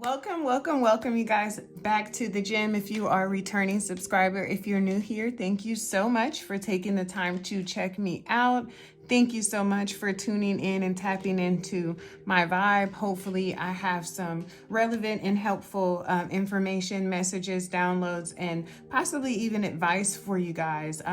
Welcome you guys back to the gym. If you are a returning subscriber, if you're new here, thank you so much for taking the time to check me out. Thank you so much for tuning in and tapping into my vibe. Hopefully I have some relevant and helpful information, messages, downloads, and possibly even advice for you guys.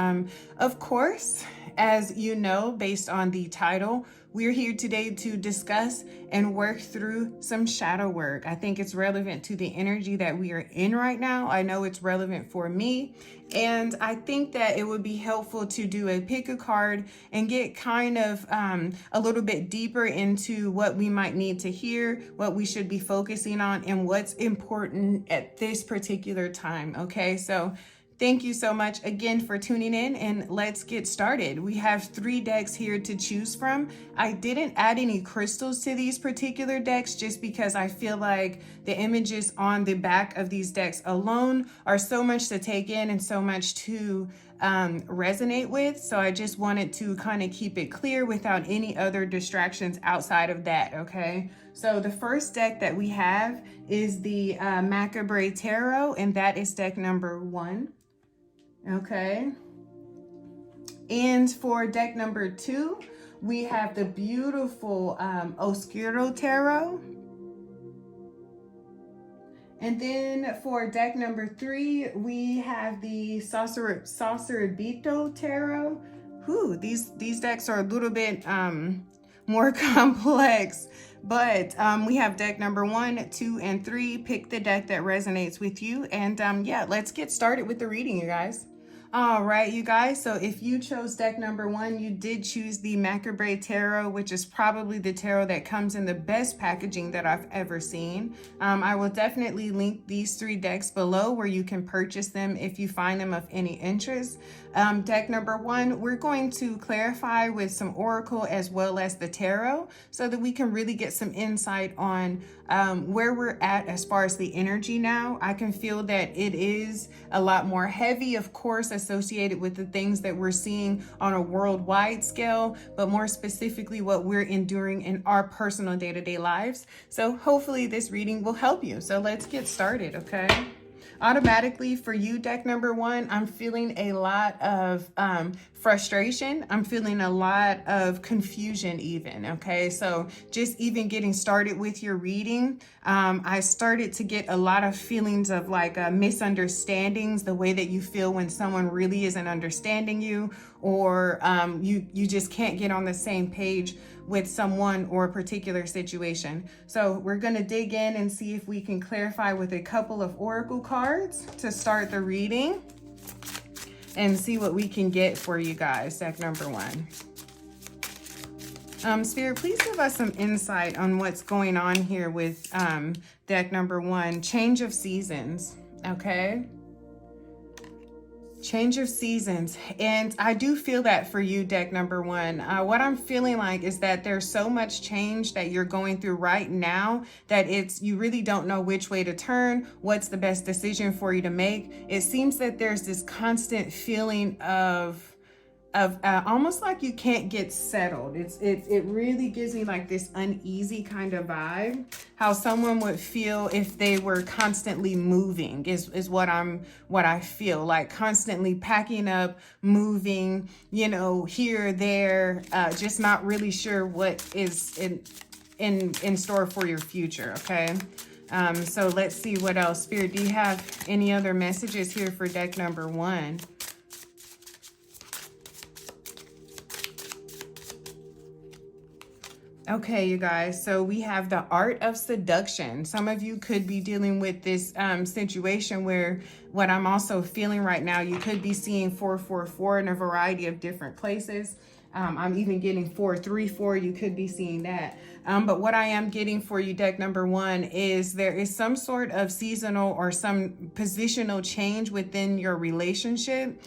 Of course, as you know, based on the title, we're here today to discuss and work through some shadow work. I think it's relevant to the energy that we are in right now. I know it's relevant for me. And I think that it would be helpful to do a pick a card and get kind of a little bit deeper into what we might need to hear, what we should be focusing on, and what's important at this particular time. Okay, so thank you so much again for tuning in, and let's get started. We have 3 decks here to choose from. I didn't add any crystals to these particular decks just because I feel like the images on the back of these decks alone are so much to take in and so much to resonate with. So I just wanted to kind of keep it clear without any other distractions outside of that, okay? So the first deck that we have is the Macabre Tarot, and that is deck number 1. Okay, and for deck number 2, we have the beautiful Oscuro Tarot. And then for deck number 3, we have the Sasuraibito Tarot. These decks are a little bit more complex, but we have deck number 1, 2, and 3. Pick the deck that resonates with you, and yeah, let's get started with the reading, you guys. All right, you guys, so if you chose deck number 1, you did choose the Macabre Tarot, which is probably the tarot that comes in the best packaging that I've ever seen. I will definitely link these 3 decks below where you can purchase them if you find them of any interest. Deck number 1, we're going to clarify with some oracle as well as the tarot so that we can really get some insight on where we're at as far as the energy now. I can feel that it is a lot more heavy, of course, associated with the things that we're seeing on a worldwide scale, but more specifically what we're enduring in our personal day-to-day lives. So hopefully this reading will help you. So let's get started, okay? Automatically for you, deck number 1, I'm feeling a lot of frustration. I'm feeling a lot of confusion even, okay? So just even getting started with your reading, I started to get a lot of feelings of like misunderstandings, the way that you feel when someone really isn't understanding you, or you just can't get on the same page with someone or a particular situation. So we're gonna dig in and see if we can clarify with a couple of oracle cards to start the reading and see what we can get for you guys, deck number 1. Spirit, please give us some insight on what's going on here with deck number 1, change of seasons, okay? Change of seasons. And I do feel that for you, deck number 1. What I'm feeling like is that there's so much change that you're going through right now that you really don't know which way to turn, what's the best decision for you to make. It seems that there's this constant feeling of almost like you can't get settled. It really gives me like this uneasy kind of vibe, how someone would feel if they were constantly moving is what I feel like, constantly packing up, moving, you know, here, there, just not really sure what is in store for your future, okay? So let's see what else. Spirit, do you have any other messages here for deck number 1? Okay, you guys, so we have the art of seduction. Some of you could be dealing with this situation where what I'm also feeling right now, you could be seeing 444 in a variety of different places. I'm even getting 434. You could be seeing that. But what I am getting for you, deck number 1, is there is some sort of seasonal or some positional change within your relationship.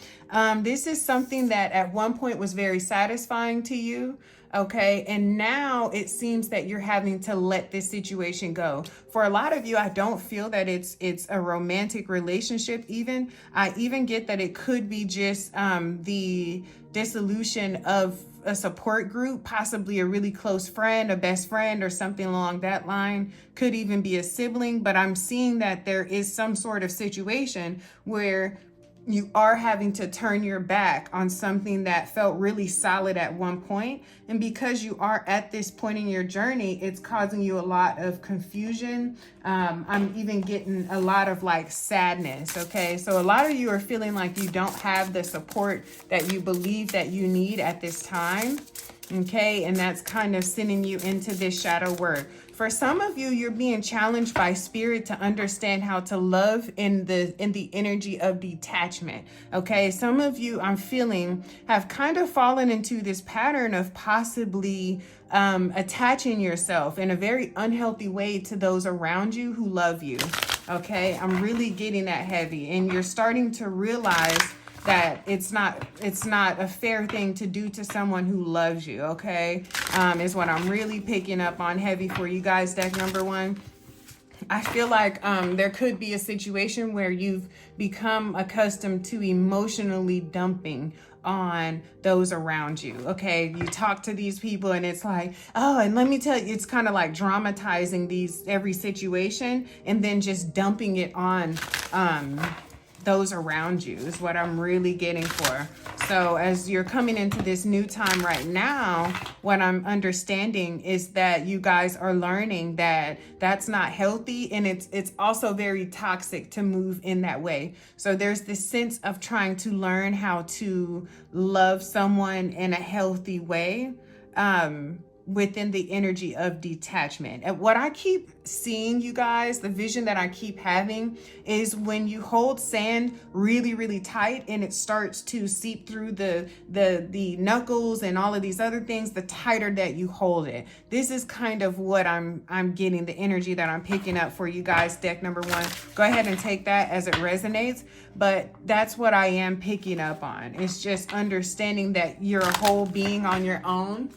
This is something that at one point was very satisfying to you. Okay, and now it seems that you're having to let this situation go. For a lot of you, I don't feel that it's a romantic relationship even. I even get that it could be just the dissolution of a support group, possibly a really close friend, a best friend, or something along that line. Could even be a sibling, but I'm seeing that there is some sort of situation where you are having to turn your back on something that felt really solid at one point. And because you are at this point in your journey, it's causing you a lot of confusion. I'm even getting a lot of like sadness. Okay. So a lot of you are feeling like you don't have the support that you believe that you need at this time. Okay. And that's kind of sending you into this shadow work. For some of you, you're being challenged by spirit to understand how to love in the energy of detachment. Okay, some of you, I'm feeling, have kind of fallen into this pattern of possibly attaching yourself in a very unhealthy way to those around you who love you. Okay, I'm really getting that heavy, and you're starting to realize that it's not a fair thing to do to someone who loves you. Okay, is what I'm really picking up on heavy for you guys, deck number 1. I feel like there could be a situation where you've become accustomed to emotionally dumping on those around you. Okay, you talk to these people and it's like, oh, and let me tell you, it's kind of like dramatizing every situation and then just dumping it on those around you is what I'm really getting for. So as you're coming into this new time right now, what I'm understanding is that you guys are learning that that's not healthy, and it's also very toxic to move in that way. So there's this sense of trying to learn how to love someone in a healthy way, within the energy of detachment. And what I keep seeing, you guys, the vision that I keep having is when you hold sand really, really tight and it starts to seep through the knuckles and all of these other things, the tighter that you hold it. This is kind of what I'm getting, the energy that I'm picking up for you guys, deck number 1. Go ahead and take that as it resonates, but that's what I am picking up on. It's just understanding that you're a whole being on your own.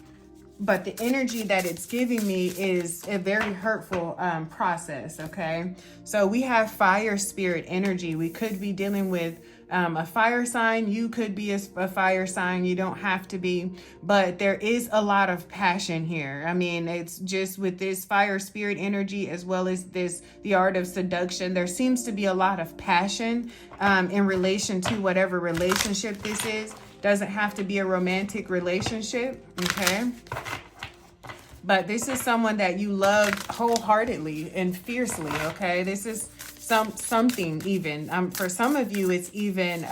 But the energy that it's giving me is a very hurtful process, okay? So we have fire spirit energy. We could be dealing with a fire sign. You could be a fire sign. You don't have to be. But there is a lot of passion here. I mean, it's just with this fire spirit energy as well as the art of seduction. There seems to be a lot of passion in relation to whatever relationship this is. Doesn't have to be a romantic relationship, okay? But this is someone that you love wholeheartedly and fiercely, okay? This is something even. For some of you, it's even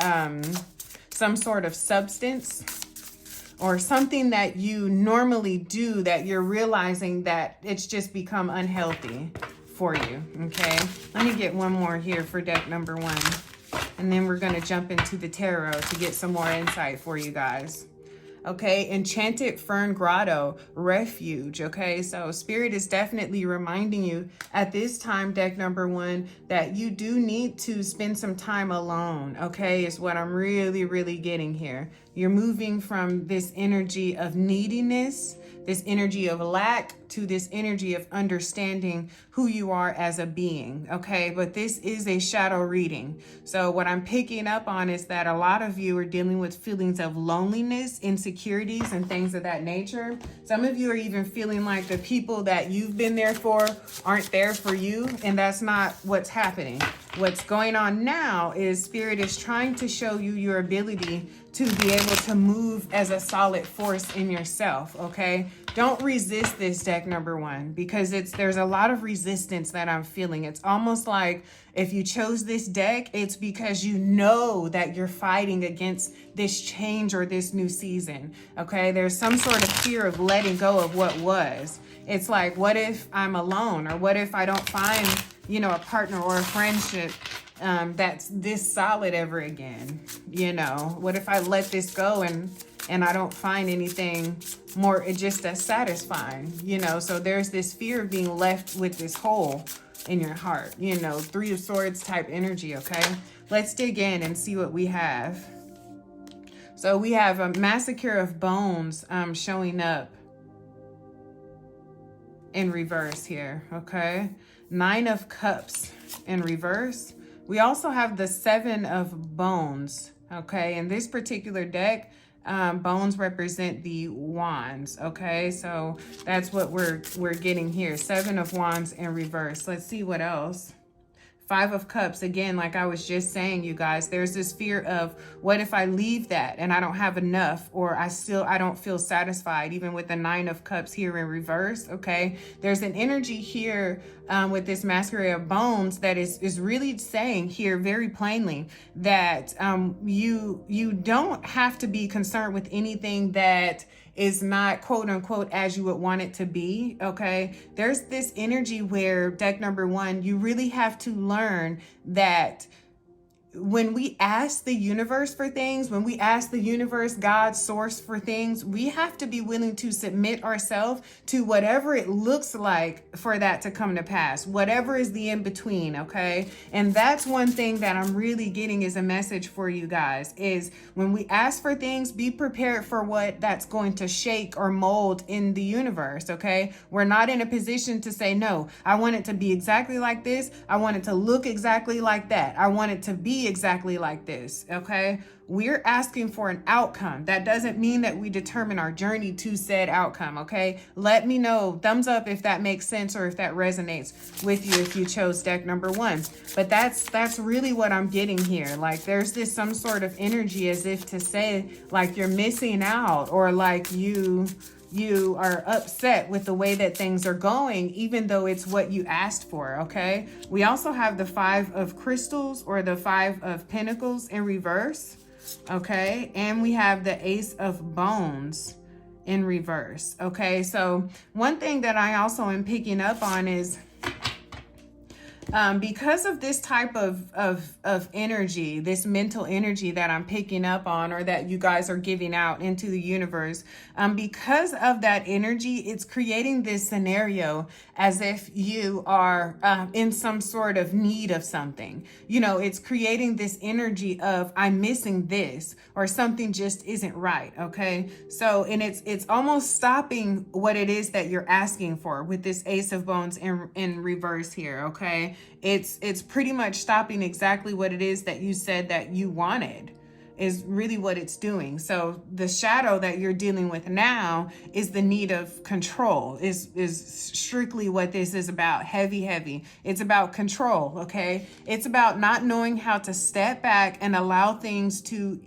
some sort of substance or something that you normally do that you're realizing that it's just become unhealthy for you, okay? Let me get one more here for deck number 1. And then we're going to jump into the tarot to get some more insight for you guys. Okay, Enchanted Fern Grotto, Refuge. Okay, so Spirit is definitely reminding you at this time, deck number 1, that you do need to spend some time alone. Okay, is what I'm really, really getting here. You're moving from this energy of neediness, this energy of lack, to this energy of understanding who you are as a being, okay? But this is a shadow reading. So what I'm picking up on is that a lot of you are dealing with feelings of loneliness, insecurities, and things of that nature. Some of you are even feeling like the people that you've been there for aren't there for you, and that's not what's happening. What's going on now is Spirit is trying to show you your ability to be able to move as a solid force in yourself, okay? Don't resist this, deck number 1, because there's a lot of resistance that I'm feeling. It's almost like if you chose this deck, it's because you know that you're fighting against this change or this new season, okay? There's some sort of fear of letting go of what was. It's like, what if I'm alone? Or what if I don't find, a partner or a friendship that's this solid ever again? What if I let this go and I don't find anything more just as satisfying? So there's this fear of being left with this hole in your heart, 3 of Swords type energy, okay? Let's dig in and see what we have. So we have a Massacre of Bones showing up in reverse here, okay? 9 of Cups in reverse. We also have the 7 of Bones, okay? In this particular deck, bones represent the wands. Okay, so that's what we're getting here. 7 of Wands in reverse. Let's see what else. 5 of Cups, again, like I was just saying, you guys, there's this fear of, what if I leave that and I don't have enough, or I don't feel satisfied, even with the 9 of Cups here in reverse. Okay, there's an energy here with this masquerade of bones that is really saying here very plainly that you don't have to be concerned with anything that is not quote unquote as you would want it to be. Okay, there's this energy where, deck number 1, you really have to learn that when we ask the universe for things, when we ask the universe, God, source for things, we have to be willing to submit ourselves to whatever it looks like for that to come to pass, whatever is the in between. Okay, and that's one thing that I'm really getting is a message for you guys, is when we ask for things, be prepared for what that's going to shake or mold in the universe. Okay, we're not in a position to say, no, I want it to be exactly like this, I want it to look exactly like that, I want it to be exactly like this. Okay, we're asking for an outcome. That doesn't mean that we determine our journey to said outcome. Okay, let me know, thumbs up if that makes sense or if that resonates with you if you chose deck number 1. But that's really what I'm getting here. Like, there's this some sort of energy as if to say, like, you're missing out, or like you are upset with the way that things are going, even though it's what you asked for. Okay, we also have the 5 of Crystals, or the 5 of Pentacles in reverse. Okay, and we have the Ace of Bones in reverse. Okay, so one thing that I also am picking up on is because of this type of energy, this mental energy that I'm picking up on, or that you guys are giving out into the universe, because of that energy, it's creating this scenario as if you are in some sort of need of something. You know, it's creating this energy of, I'm missing this, or something just isn't right. Okay, so, and it's almost stopping what it is that you're asking for with this Ace of Bones in reverse here. Okay, it's pretty much stopping exactly what it is that you said that you wanted, is really what it's doing. So the shadow that you're dealing with now is the need of control, is strictly what this is about. Heavy. It's about control. Okay, it's about not knowing how to step back and allow things to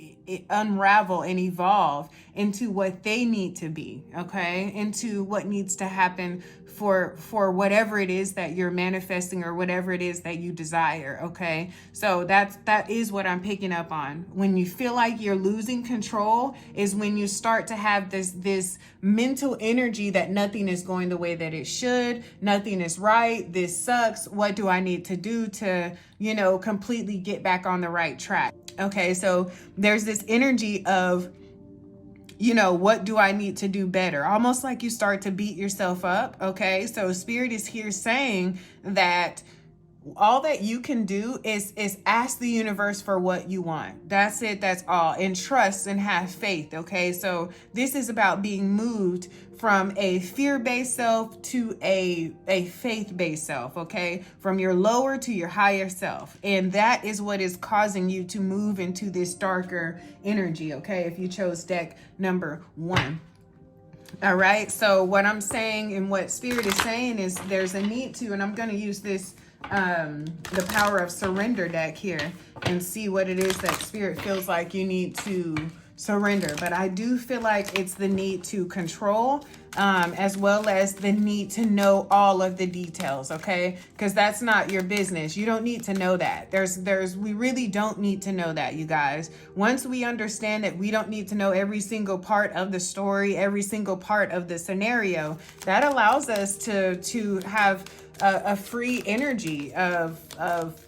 unravel and evolve into what they need to be. Okay, into what needs to happen for whatever it is that you're manifesting, or whatever it is that you desire. Okay, so that is what I'm picking up on. When you feel like you're losing control is when you start to have this mental energy that nothing is going the way that it should, nothing is right, this sucks, what do I need to do to, you know, completely get back on the right track. Okay, so there's this energy of, you know, what do I need to do better? Almost like you start to beat yourself up. Okay, so Spirit is here saying that all that you can do is ask the universe for what you want. That's it. That's all. And trust and have faith. Okay, so this is about being moved from a fear-based self to a faith-based self. Okay, from your lower to your higher self, and that is what is causing you to move into this darker energy. Okay, if you chose deck number 1. All right, so what I'm saying and what Spirit is saying is there's a need to, and I'm going to use this the Power of Surrender deck here and see what it is that Spirit feels like you need to surrender. But I do feel like it's the need to control, as well as the need to know all of the details. Okay, because that's not your business. You don't need to know that. We really don't need to know that, you guys. Once we understand that we don't need to know every single part of the story, every single part of the scenario, that allows us to have a free energy of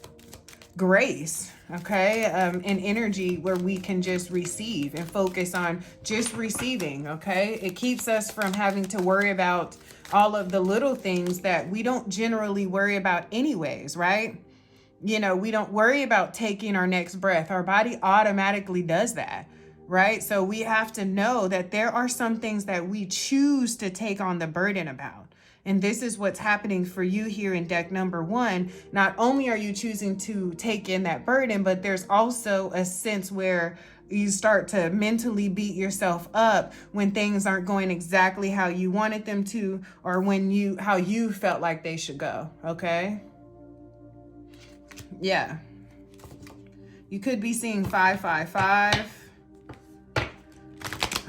grace. Okay, an energy where we can just receive and focus on just receiving. Okay, it keeps us from having to worry about all of the little things that we don't generally worry about anyways, right? You know, we don't worry about taking our next breath. Our body automatically does that, right? So we have to know that there are some things that we choose to take on the burden about. And this is what's happening for you here in deck number 1. Not only are you choosing to take in that burden, but there's also a sense where you start to mentally beat yourself up when things aren't going exactly how you wanted them to, or how you felt like they should go. Okay. Yeah. You could be seeing 555.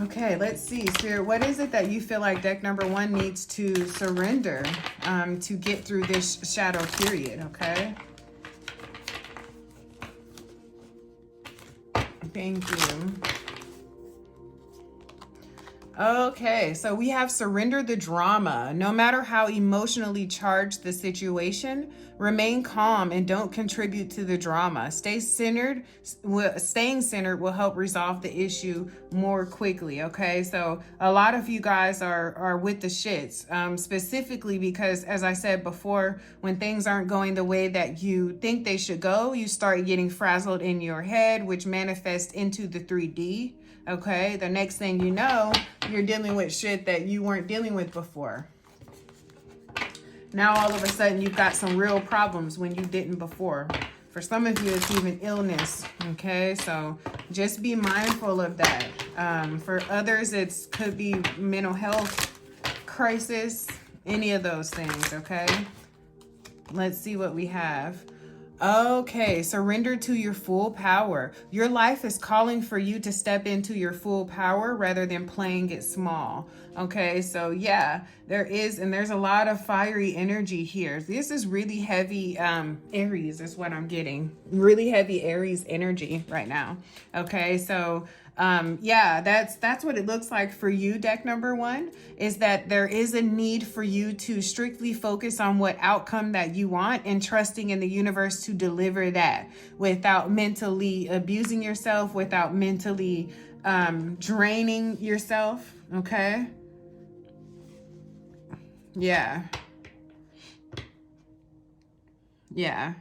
Okay, let's see, Spirit, what is it that you feel like deck number 1 needs to surrender to get through this shadow period, okay? Thank you. Okay, so we have surrender the drama. No matter how emotionally charged the situation, remain calm and don't contribute to the drama. Staying centered will help resolve the issue more quickly, okay? So a lot of you guys are with the shits, specifically because, as I said before, when things aren't going the way that you think they should go, you start getting frazzled in your head, which manifests into the 3D. Okay, the next thing you know, you're dealing with shit that you weren't dealing with before. Now all of a sudden you've got some real problems when you didn't before. For some of you, it's even illness. Okay, so just be mindful of that. For others, it could be mental health crisis, any of those things. Okay, let's see what we have. Okay, surrender to your full power. Your life is calling for you to step into your full power rather than playing it small. Okay, so yeah, there's a lot of fiery energy here. This is really heavy Aries is what I'm getting. Really heavy Aries energy right now. Okay, so yeah, that's what it looks like for you, deck number 1, is that there is a need for you to strictly focus on what outcome that you want and trusting in the universe to deliver that without mentally abusing yourself, without mentally draining yourself. Okay. Yeah. Yeah.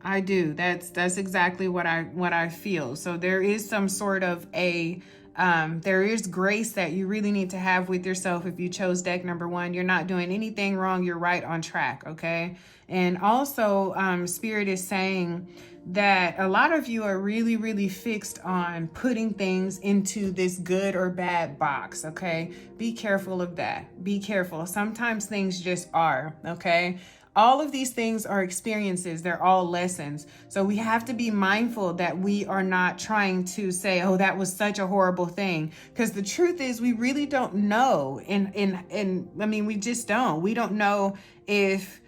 I do. That's exactly what I feel. So there is some sort of there is grace that you really need to have with yourself. If you chose deck number 1, you're not doing anything wrong. You're right on track. Okay. And also, Spirit is saying that a lot of you are really, really fixed on putting things into this good or bad box. Okay. Be careful of that. Be careful. Sometimes things just are. Okay. All of these things are experiences. They're all lessons. So we have to be mindful that we are not trying to say, oh, that was such a horrible thing. Because the truth is, we really don't know. And I mean, we just don't. We don't know if,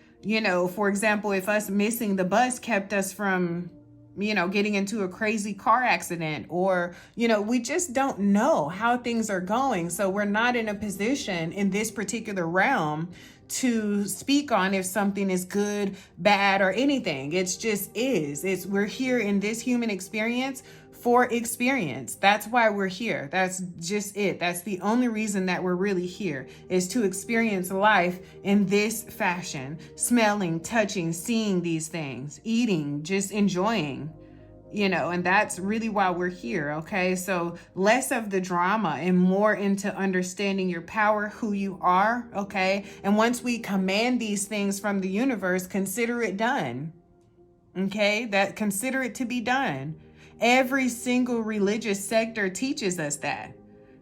for example, if us missing the bus kept us from, getting into a crazy car accident, or, we just don't know how things are going. So we're not in a position in this particular realm to speak on if something is good, bad, or anything. It's just is. We're here in this human experience for experience. That's why we're here. That's just it. That's the only reason that we're really here, is to experience life in this fashion, smelling, touching, seeing these things, eating, just enjoying. And that's really why we're here. Okay. So less of the drama and more into understanding your power, who you are. Okay. And once we command these things from the universe, consider it done. Okay. Consider it to be done. Every single religious sector teaches us that.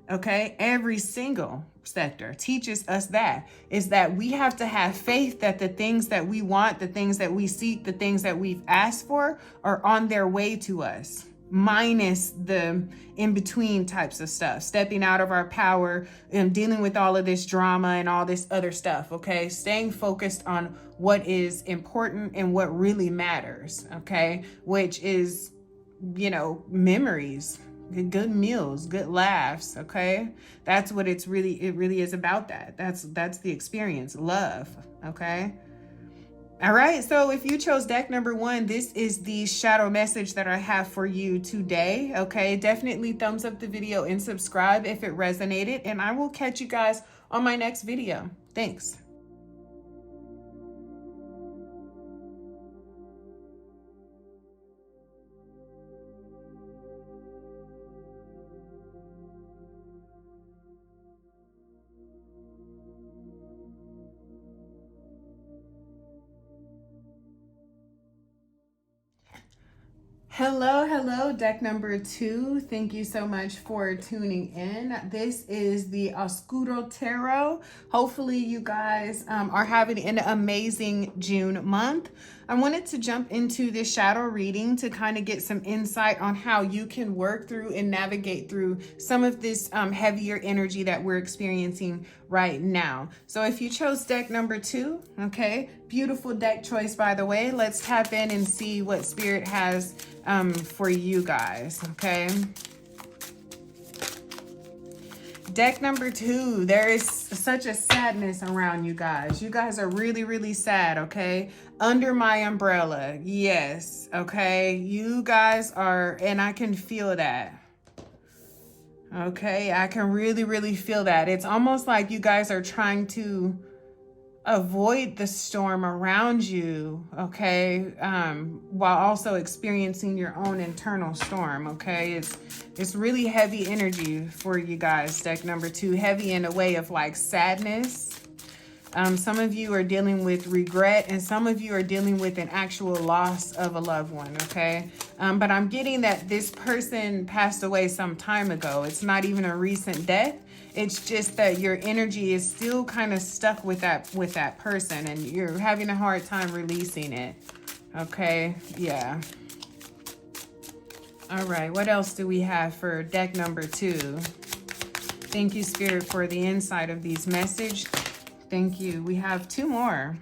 Okay. Every single sector teaches us that, is that we have to have faith that the things that we want, the things that we seek, the things that we've asked for are on their way to us, minus the in-between types of stuff, stepping out of our power and dealing with all of this drama and all this other stuff. Okay. Staying focused on what is important and what really matters. Okay. Which is, memories, good meals, good laughs. Okay. That's what it really is about. That's the experience, love. Okay. All right. So if you chose deck number 1, this is the shadow message that I have for you today. Okay. Definitely thumbs up the video and subscribe if it resonated, and I will catch you guys on my next video. Thanks. Hello, hello, deck number 2. Thank you so much for tuning in. This is the Oscuro Tarot. Hopefully you guys are having an amazing June month. I wanted to jump into this shadow reading to kind of get some insight on how you can work through and navigate through some of this heavier energy that we're experiencing right now. So if you chose deck number 2, okay, beautiful deck choice, by the way. Let's tap in and see what Spirit has for you guys, okay? Deck number 2, there is such a sadness around you guys. You guys are really, really sad, okay? Under my umbrella, yes, okay? You guys are, and I can feel that. Okay, I can really, really feel that. It's almost like you guys are trying to avoid the storm around you, okay, while also experiencing your own internal storm, okay? It's really heavy energy for you guys, deck number 2. Heavy in a way of like sadness. Some of you are dealing with regret, and some of you are dealing with an actual loss of a loved one, okay? But I'm getting that this person passed away some time ago. It's not even a recent death. It's just that your energy is still kind of stuck with that person, and you're having a hard time releasing it, okay? Yeah. All right, what else do we have for deck number 2? Thank you, Spirit, for the insight of these messages. Thank you. We have 2 more.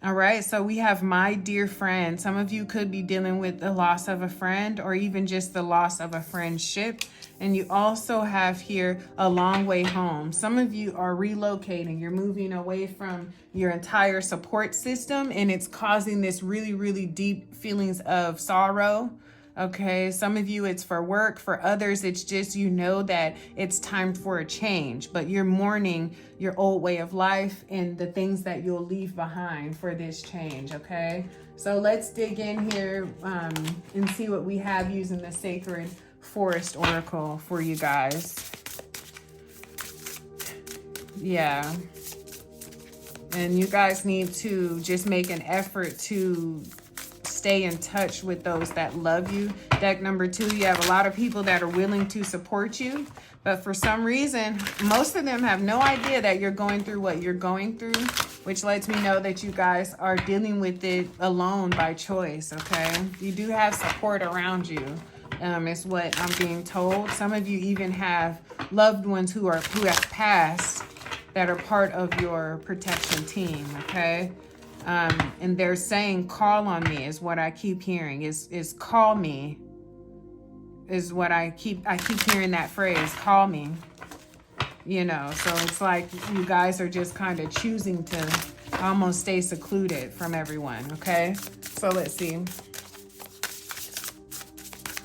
All right, so we have my dear friend. Some of you could be dealing with the loss of a friend, or even just the loss of a friendship. And you also have here a long way home. Some of you are relocating. You're moving away from your entire support system, and it's causing this really, really deep feelings of sorrow. Okay, some of you it's for work, for others it's just you know that it's time for a change, but you're mourning your old way of life and the things that you'll leave behind for this change, okay? So let's dig in here and see what we have using the Sacred Forest Oracle for you guys. Yeah. And you guys need to just make an effort to stay in touch with those that love you. Deck number 2, you have a lot of people that are willing to support you, but for some reason, most of them have no idea that you're going through what you're going through, which lets me know that you guys are dealing with it alone by choice, okay? You do have support around you, is what I'm being told. Some of you even have loved ones who have passed that are part of your protection team, okay? And they're saying, call on me is what I keep hearing, is call me is what I keep hearing that phrase, call me, you know? So it's like you guys are just kind of choosing to almost stay secluded from everyone, okay? So let's see.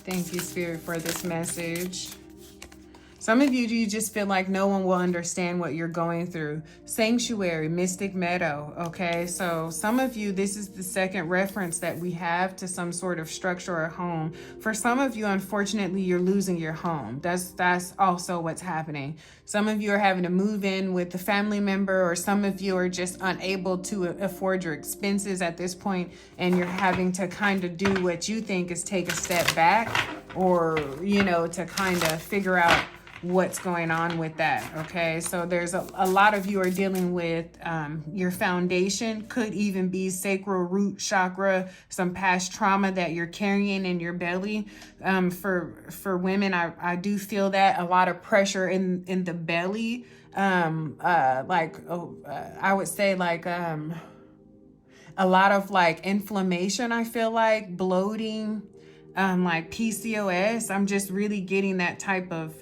Thank you, Spirit, for this message. Some of you just feel like no one will understand what you're going through. Sanctuary, Mystic Meadow, okay? So some of you, this is the second reference that we have to some sort of structure or home. For some of you, unfortunately, you're losing your home. That's also what's happening. Some of you are having to move in with a family member, or some of you are just unable to afford your expenses at this point, and you're having to kind of do what you think is take a step back, or, you know, to kind of figure out what's going on with that, okay? So there's a lot of you are dealing with your foundation, could even be sacral root chakra, some past trauma that you're carrying in your belly. For women, I do feel that a lot of pressure in the belly, I would say like a lot of like inflammation, I feel like bloating, like PCOS. I'm just really getting that type of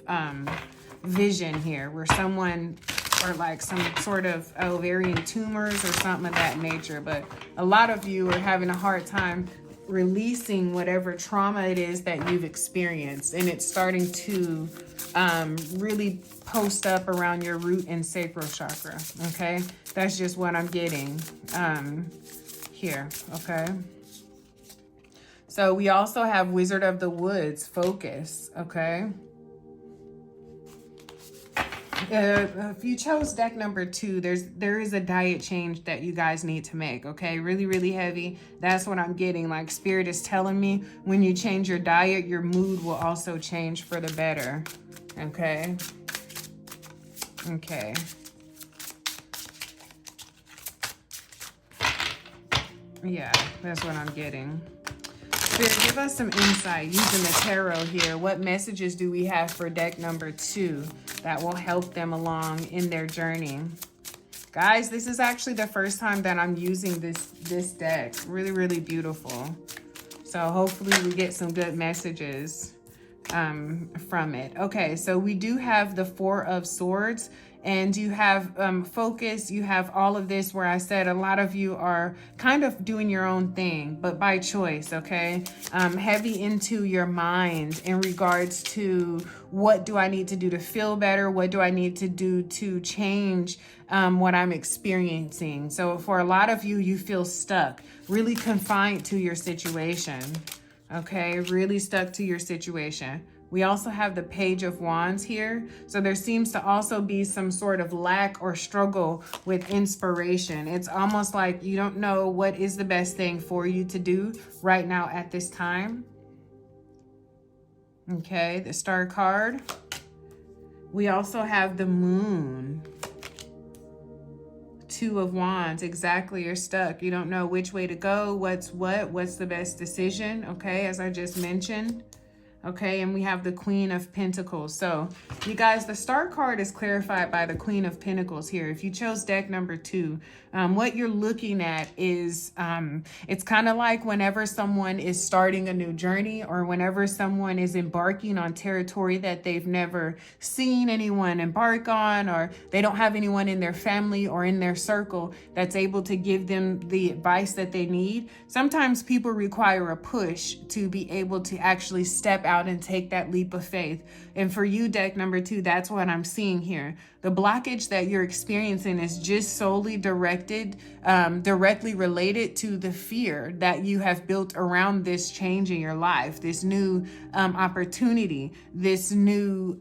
vision here where someone, or like some sort of ovarian tumors or something of that nature. But a lot of you are having a hard time releasing whatever trauma it is that you've experienced, and it's starting to really post up around your root and sacral chakra, okay? That's just what I'm getting here, okay? So we also have Wizard of the Woods, focus, okay? if you chose deck number 2, there is a diet change that you guys need to make, okay? Really, really heavy. That's what I'm getting. Like, Spirit is telling me when you change your diet, your mood will also change for the better, okay? Okay. Yeah, that's what I'm getting. Spirit, give us some insight using the tarot here. What messages do we have for deck number 2 that will help them along in their journey? Guys, this is actually the first time that I'm using this deck. Really, really beautiful. So hopefully we get some good messages from it. Okay, so we do have the 4 of Swords. And you have focus, you have all of this where I said a lot of you are kind of doing your own thing, but by choice, okay? Heavy into your mind in regards to what do I need to do to feel better? What do I need to do to change what I'm experiencing? So for a lot of you, you feel stuck, really confined to your situation, okay? Really stuck to your situation. We also have the Page of Wands here. So there seems to also be some sort of lack or struggle with inspiration. It's almost like you don't know what is the best thing for you to do right now at this time. Okay, the Star card. We also have the Moon. 2 of Wands. Exactly, you're stuck. You don't know which way to go, what's the best decision, okay, as I just mentioned. Okay, and we have the Queen of Pentacles. So, you guys, the Star card is clarified by the Queen of Pentacles here. If you chose deck number 2, what you're looking at is, it's kind of like whenever someone is starting a new journey or whenever someone is embarking on territory that they've never seen anyone embark on, or they don't have anyone in their family or in their circle that's able to give them the advice that they need. Sometimes people require a push to be able to actually step out and take that leap of faith. And for you, deck number 2, that's what I'm seeing here. The blockage that you're experiencing is just solely directly related to the fear that you have built around this change in your life, this new opportunity, this new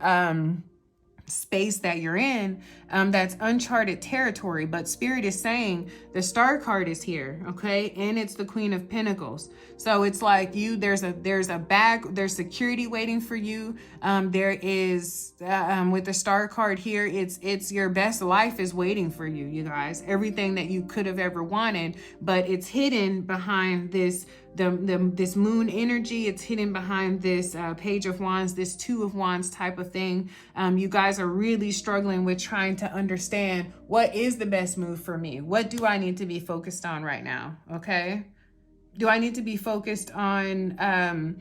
space that you're in, that's uncharted territory. But Spirit is saying the Star card is here, okay, and it's the Queen of Pentacles. So it's like there's a bag, there's security waiting for you. There is with the Star card here, it's your best life is waiting for you, you guys. Everything that you could have ever wanted, but it's hidden behind this this Moon energy. It's hidden behind this Page of Wands, this 2 of Wands type of thing. You guys are really struggling with trying to understand what is the best move for me. What do I need to be focused on right now? Okay. Do I need to be focused on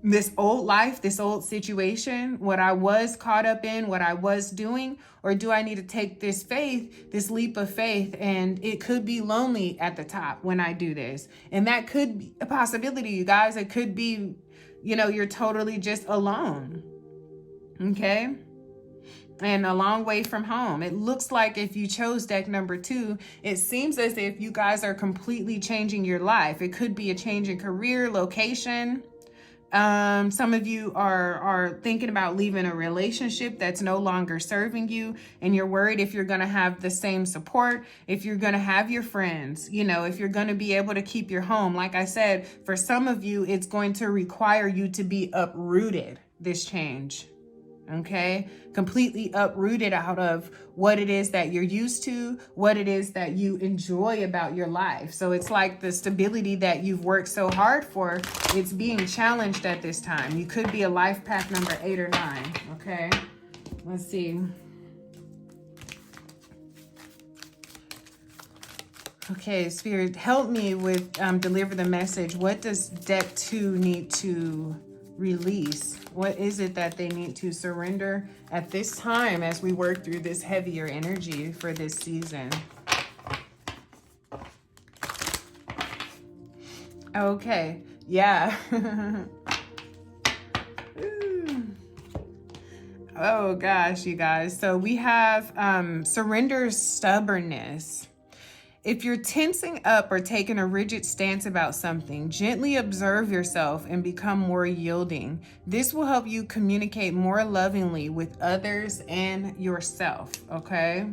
this old life, this old situation, what I was caught up in, what I was doing? Or do I need to take this faith, this leap of faith? And it could be lonely at the top when I do this. And that could be a possibility, you guys. It could be, you know, you're totally just alone. Okay. And a long way from home. It looks like if you chose deck number 2, it seems as if you guys are completely changing your life. It could be a change in career, location. Some of you are thinking about leaving a relationship that's no longer serving you, and you're worried if you're going to have the same support, if you're going to have your friends, you know, if you're going to be able to keep your home. Like I said, for some of you, it's going to require you to be uprooted, this change. Okay, completely uprooted out of what it is that you're used to, what it is that you enjoy about your life. So it's like the stability that you've worked so hard for, it's being challenged at this time. You could be a life path number 8 or 9. Okay, let's see. Okay, Spirit, help me with deliver the message. What does deck 2 need to release? What is it that they need to surrender at this time as we work through this heavier energy for this season? Okay, yeah. Oh gosh, you guys. So we have surrender stubbornness. If you're tensing up or taking a rigid stance about something, gently observe yourself and become more yielding. This will help you communicate more lovingly with others and yourself, okay?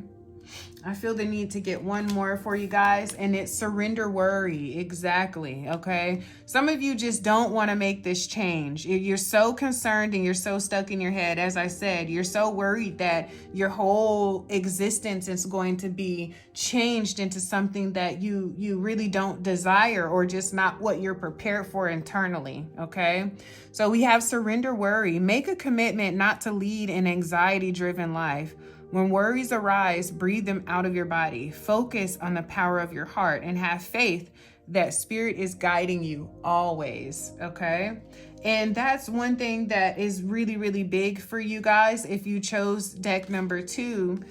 I feel the need to get one more for you guys, and it's surrender worry. Exactly, okay? Some of you just don't want to make this change. You're so concerned and you're so stuck in your head. As I said, you're so worried that your whole existence is going to be changed into something that you really don't desire, or just not what you're prepared for internally, okay? So we have surrender worry. Make a commitment not to lead an anxiety-driven life. When worries arise, breathe them out of your body. Focus on the power of your heart and have faith that spirit is guiding you always, okay? And that's one thing that is really, really big for you guys. If you chose deck number 2,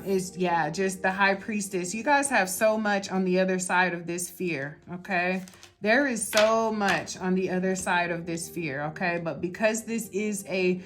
is, yeah, just the High Priestess. You guys have so much on the other side of this fear, okay? There is so much on the other side of this fear, okay? But because this is a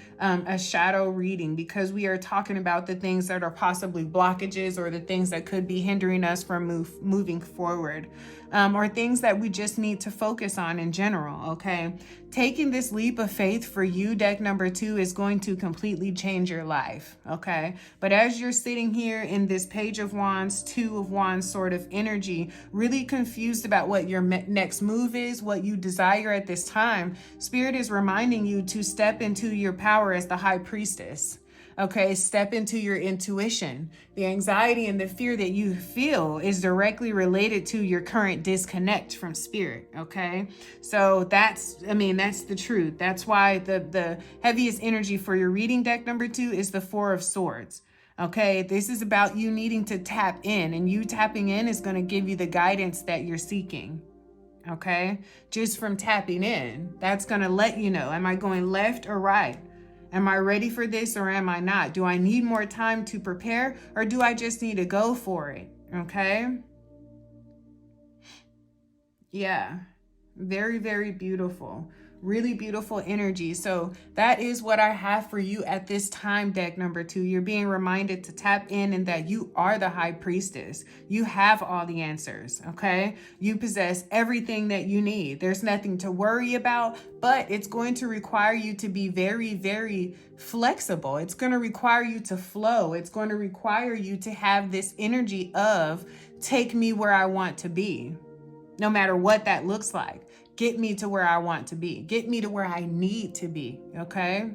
shadow reading, because we are talking about the things that are possibly blockages, or the things that could be hindering us from moving forward, or things that we just need to focus on in general, okay? Taking this leap of faith for you, deck number 2, is going to completely change your life, okay? But as you're sitting here in this Page of Wands, 2 of Wands sort of energy, really confused about what your next move is, what you desire at this time, Spirit is reminding you to step into your power as the High Priestess. Okay, step into your intuition. The anxiety and the fear that you feel is directly related to your current disconnect from spirit, okay? So that's the truth. That's why the heaviest energy for your reading, deck number 2, is the 4 of Swords. Okay, this is about you needing to tap in, and you tapping in is going to give you the guidance that you're seeking. Okay, just from tapping in, that's going to let you know, am I going left or right? Am I ready for this or am I not? Do I need more time to prepare, or do I just need to go for it? Okay. Yeah. Very, very beautiful. Really beautiful energy. So that is what I have for you at this time, deck number 2. You're being reminded to tap in, and that you are the High Priestess. You have all the answers, okay? You possess everything that you need. There's nothing to worry about, but it's going to require you to be very, very flexible. It's going to require you to flow. It's going to require you to have this energy of take me where I want to be, no matter what that looks like. Get me to where I want to be. Get me to where I need to be, okay?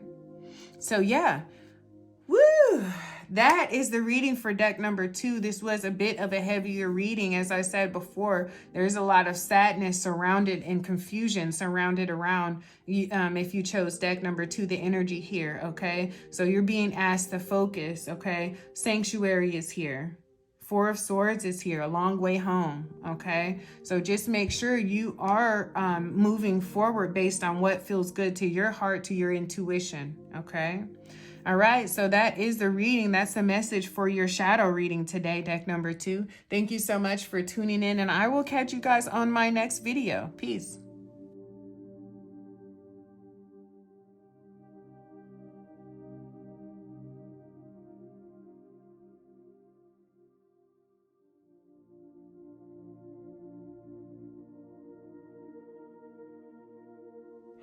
So yeah, woo! That is the reading for deck number 2. This was a bit of a heavier reading. As I said before, there's a lot of sadness surrounded and confusion surrounded around if you chose deck number 2, the energy here, okay? So you're being asked to focus, okay? Sanctuary is here. 4 of Swords is here, a long way home, okay? So just make sure you are moving forward based on what feels good to your heart, to your intuition, okay? All right, so that is the reading. That's the message for your shadow reading today, deck number 2. Thank you so much for tuning in, and I will catch you guys on my next video. Peace.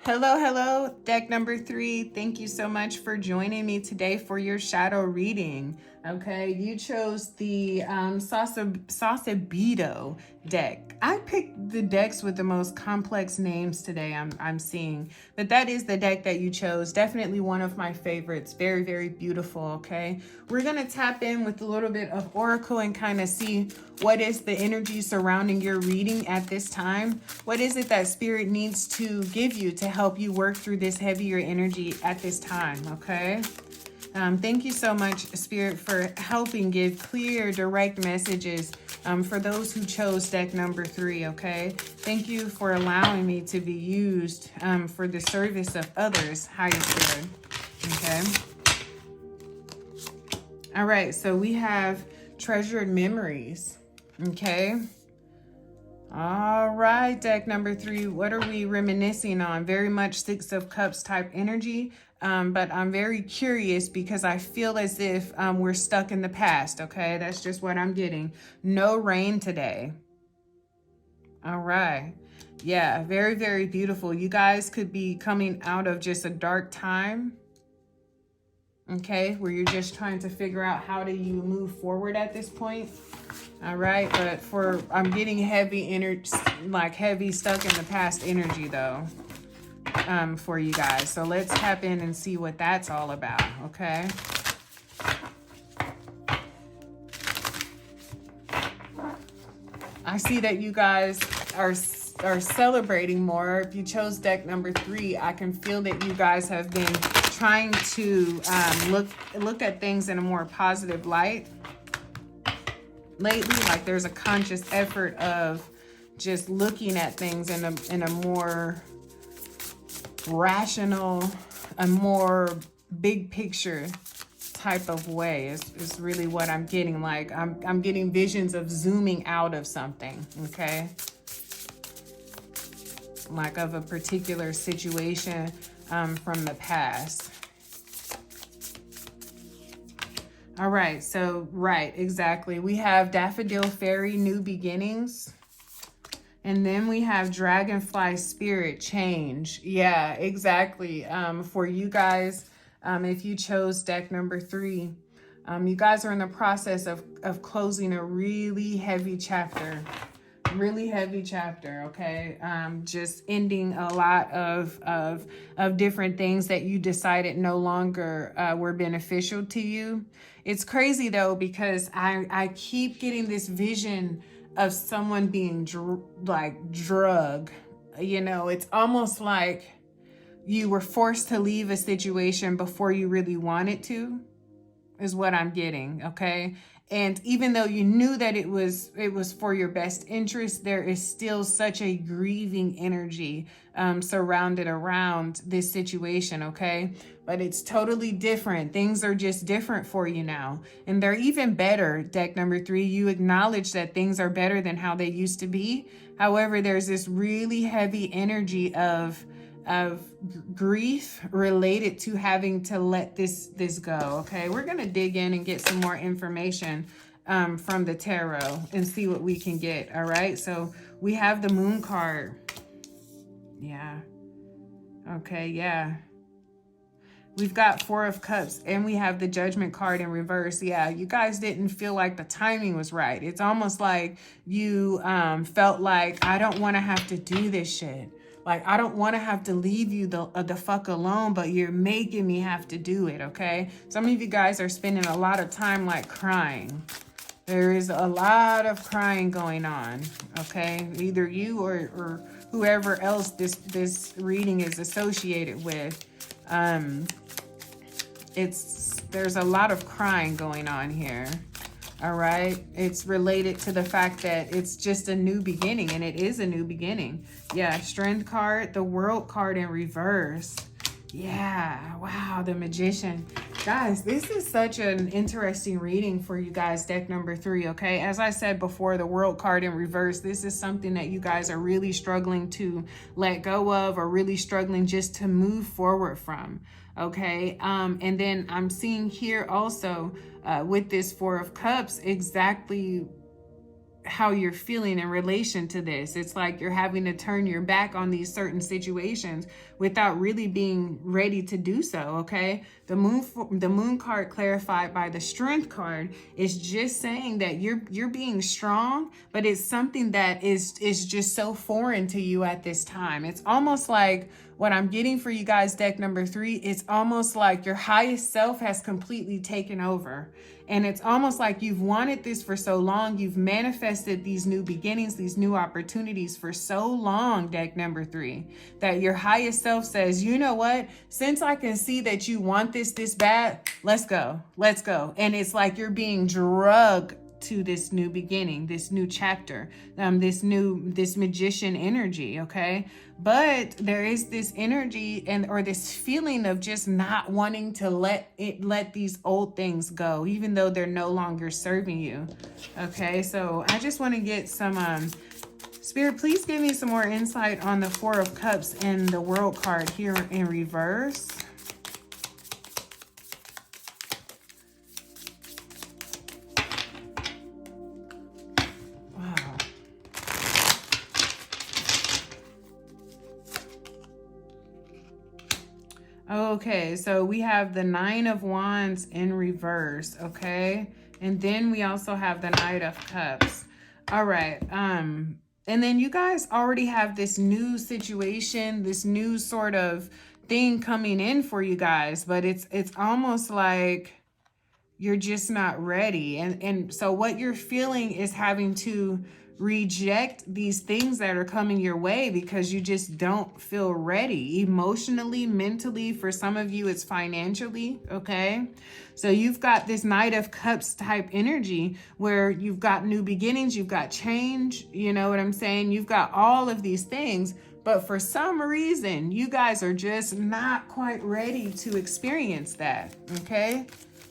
Hello, deck number 3. Thank you so much for joining me today for your shadow reading. Okay, you chose the Sasuraibito deck. I picked the decks with the most complex names today I'm seeing, but that is the deck that you chose. Definitely one of my favorites. Very, very beautiful, okay? We're gonna tap in with a little bit of Oracle and kind of see what is the energy surrounding your reading at this time. What is it that Spirit needs to give you to help you work through this heavier energy at this time, okay? Thank you so much, Spirit, for helping give clear, direct messages for those who chose deck number 3, okay? Thank you for allowing me to be used for the service of others, highest good, okay? All right, so we have treasured memories, okay? All right, deck number 3, what are we reminiscing on? Very much 6 of Cups type energy. but I'm very curious because I feel as if we're stuck in the past, okay? That's just what I'm getting. No rain today. All right. Yeah, very, very beautiful. You guys could be coming out of just a dark time, okay, where you're just trying to figure out how do you move forward at this point. All right, but I'm getting heavy energy, like heavy stuck in the past energy though, for you guys. So let's tap in and see what that's all about, okay? I see that you guys are celebrating more. If you chose deck number 3, I can feel that you guys have been trying to look at things in a more positive light lately. Like there's a conscious effort of just looking at things in a more rational, a more big picture type of way is really what I'm getting. Like I'm getting visions of zooming out of something, okay? Like of a particular situation from the past. All right, so right, exactly. We have Daffodil Fairy, New Beginnings. And then we have Dragonfly Spirit, Change. Yeah, exactly. For you guys, if you chose deck number 3, you guys are in the process of closing a really heavy chapter. Really heavy chapter, okay? Just ending a lot of different things that you decided no longer were beneficial to you. It's crazy though, because I keep getting this vision of someone being drug. You know, it's almost like you were forced to leave a situation before you really wanted to, is what I'm getting, okay? And even though you knew that it was for your best interest, there is still such a grieving energy surrounded around this situation, okay? But it's totally different. Things are just different for you now. And they're even better, deck number 3. You acknowledge that things are better than how they used to be. However, there's this really heavy energy of grief related to having to let this go, okay? We're gonna dig in and get some more information from the tarot and see what we can get. All right, so we have the Moon card. Yeah, okay, yeah, we've got 4 of Cups, and we have the Judgment card in reverse. Yeah, you guys didn't feel like the timing was right. It's almost like you felt like, I don't want to have to do this shit. Like, I don't want to have to leave you the fuck alone, but you're making me have to do it, okay? Some of you guys are spending a lot of time, like, crying. There is a lot of crying going on, okay? Either you or whoever else this reading is associated with. There's a lot of crying going on here. All right, it's related to the fact that it's just a new beginning, and it is a new beginning. Yeah, Strength card, the World card in reverse. Yeah, wow, the Magician. Guys, this is such an interesting reading for you guys, deck number 3, okay? As I said before, the World card in reverse, this is something that you guys are really struggling to let go of, or really struggling just to move forward from, okay? And then I'm seeing here also with this 4 of Cups exactly how you're feeling in relation to this. It's like you're having to turn your back on these certain situations without really being ready to do so, okay? The moon card clarified by the Strength card is just saying that you're being strong, but it's something that is just so foreign to you at this time. It's almost like what I'm getting for you guys, deck number 3, it's almost like your highest self has completely taken over. And it's almost like you've wanted this for so long. You've manifested these new beginnings, these new opportunities for so long, deck number 3, that your highest self says, you know what? Since I can see that you want this bad, let's go. Let's go. And it's like you're being drugged to this new beginning, this new chapter, this Magician energy, okay? But there is this energy or this feeling of just not wanting to let these old things go, even though they're no longer serving you, okay? So I just want to get some Spirit, please give me some more insight on the 4 of Cups and the World card here in reverse. Okay, so we have the Nine of Wands in reverse, okay? And then we also have the Knight of Cups. All right, and then you guys already have this new situation, this new sort of thing coming in for you guys, but it's almost like you're just not ready. And so what you're feeling is having to reject these things that are coming your way because you just don't feel ready emotionally, mentally. For some of you, it's financially, okay? So you've got this Knight of Cups type energy where you've got new beginnings, you've got change, you know what I'm saying? You've got all of these things, but for some reason, you guys are just not quite ready to experience that, okay?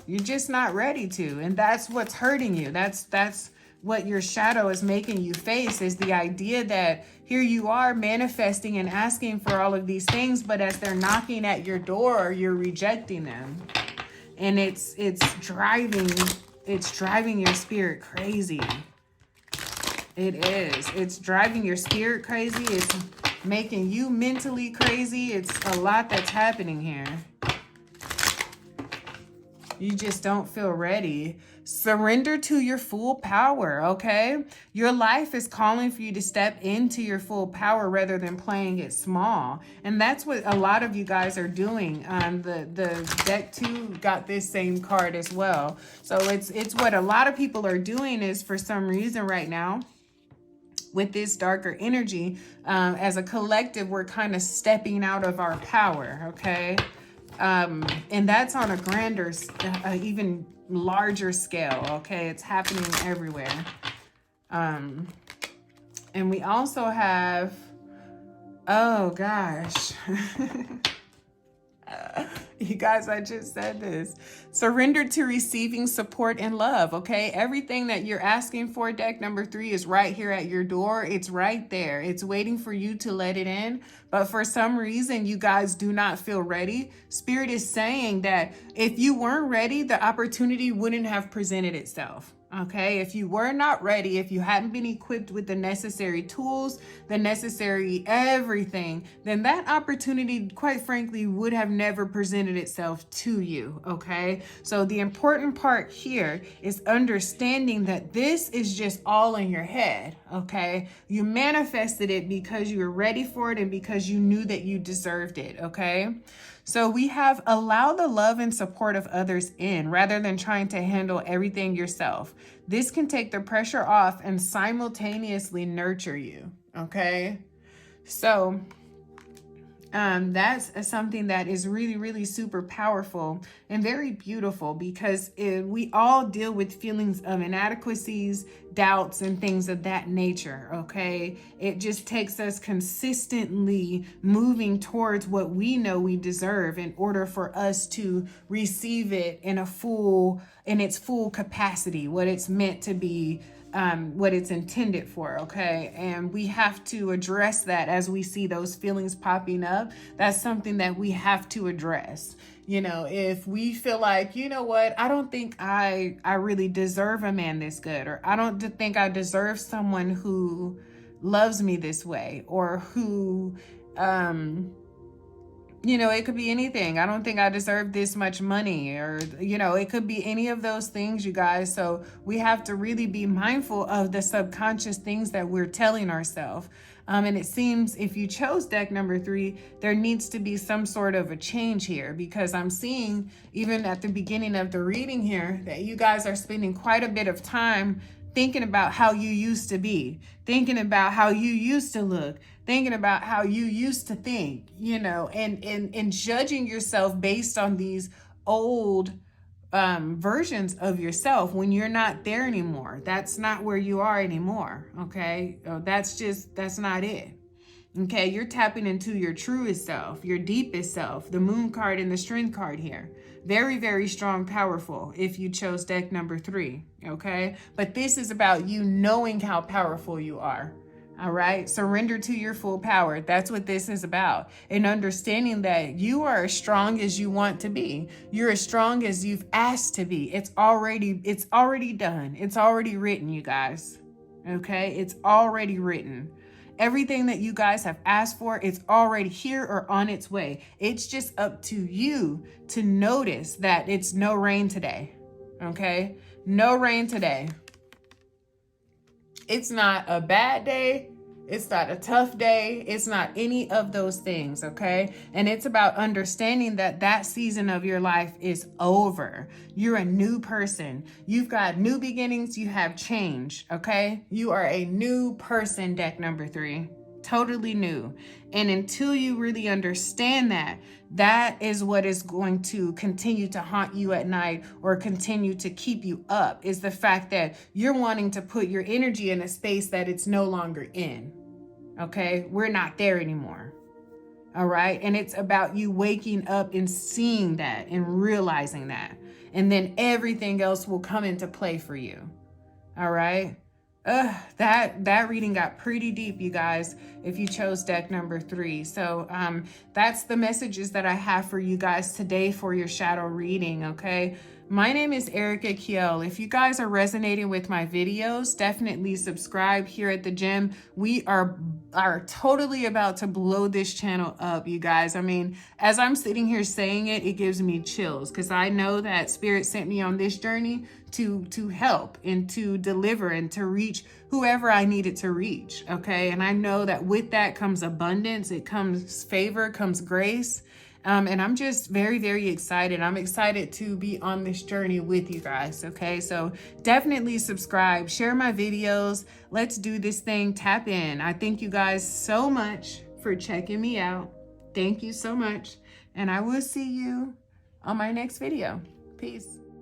You're just not ready to, and that's what's hurting you. That's what your shadow is making you face, is the idea that here you are manifesting and asking for all of these things, but as they're knocking at your door, you're rejecting them. And it's driving your spirit crazy. It is. It's driving your spirit crazy. It's making you mentally crazy. It's a lot that's happening here. You just don't feel ready. Surrender to your full power, okay? Your life is calling for you to step into your full power rather than playing it small. And that's what a lot of you guys are doing. The deck 2 got this same card as well. So it's what a lot of people are doing is, for some reason right now, with this darker energy, as a collective, we're kind of stepping out of our power, okay? And that's on a grander, even larger scale, okay? It's happening everywhere. And we also have, oh gosh. You guys, I just said this. Surrender to receiving support and love, okay? Everything that you're asking for, deck number 3, is right here at your door. It's right there. It's waiting for you to let it in. But for some reason, you guys do not feel ready. Spirit is saying that if you weren't ready, the opportunity wouldn't have presented itself. Okay, if you were not ready, if you hadn't been equipped with the necessary tools, the necessary everything, then that opportunity, quite frankly, would have never presented itself to you. Okay, so the important part here is understanding that this is just all in your head. Okay, you manifested it because you were ready for it and because you knew that you deserved it. Okay. So we have allow the love and support of others in rather than trying to handle everything yourself. This can take the pressure off and simultaneously nurture you. Okay. So that's something that is really, really super powerful and very beautiful, because we all deal with feelings of inadequacies, doubts, and things of that nature, okay? It just takes us consistently moving towards what we know we deserve in order for us to receive it in its full capacity, what it's meant to be, what it's intended for, okay? And we have to address that as we see those feelings popping up. That's something that we have to address. You know, if we feel like, you know what, I don't think I really deserve a man this good, or I don't think I deserve someone who loves me this way, or who, you know, it could be anything. I don't think I deserve this much money, or, you know, it could be any of those things, you guys. So we have to really be mindful of the subconscious things that we're telling ourselves. And it seems if you chose deck number 3, there needs to be some sort of a change here, because I'm seeing even at the beginning of the reading here that you guys are spending quite a bit of time thinking about how you used to be, thinking about how you used to look, thinking about how you used to think, you know, and judging yourself based on these old versions of yourself when you're not there anymore. That's not where you are anymore. Okay. That's not it. Okay. You're tapping into your truest self, your deepest self, the Moon card and the Strength card here. Very, very strong, powerful if you chose deck number 3. Okay. But this is about you knowing how powerful you are. All right. Surrender to your full power. That's what this is about. And understanding that you are as strong as you want to be. You're as strong as you've asked to be. It's already done. It's already written, you guys. Okay. It's already written. Everything that you guys have asked for is already here or on its way. It's just up to you to notice that it's no rain today. Okay? No rain today. It's not a bad day. It's not a tough day. It's not any of those things, okay? And it's about understanding that that season of your life is over. You're a new person. You've got new beginnings. You have change, okay? You are a new person, deck number 3. Totally new. And until you really understand that, that is what is going to continue to haunt you at night or continue to keep you up, is the fact that you're wanting to put your energy in a space that it's no longer in. Okay, we're not there anymore. All right. And it's about you waking up and seeing that and realizing that. And then everything else will come into play for you. All right. That reading got pretty deep, you guys, if you chose deck number 3. So that's the messages that I have for you guys today for your shadow reading. Okay. My name is Erica Keyel. If you guys are resonating with my videos, definitely subscribe here at the gym. We are totally about to blow this channel up, you guys. I mean, as I'm sitting here saying it, it gives me chills because I know that Spirit sent me on this journey to help and to deliver and to reach whoever I needed to reach. Okay. And I know that with that comes abundance. It comes favor, comes grace. And I'm just very, very excited. I'm excited to be on this journey with you guys. Okay, so definitely subscribe, share my videos. Let's do this thing. Tap in. I thank you guys so much for checking me out. Thank you so much. And I will see you on my next video. Peace.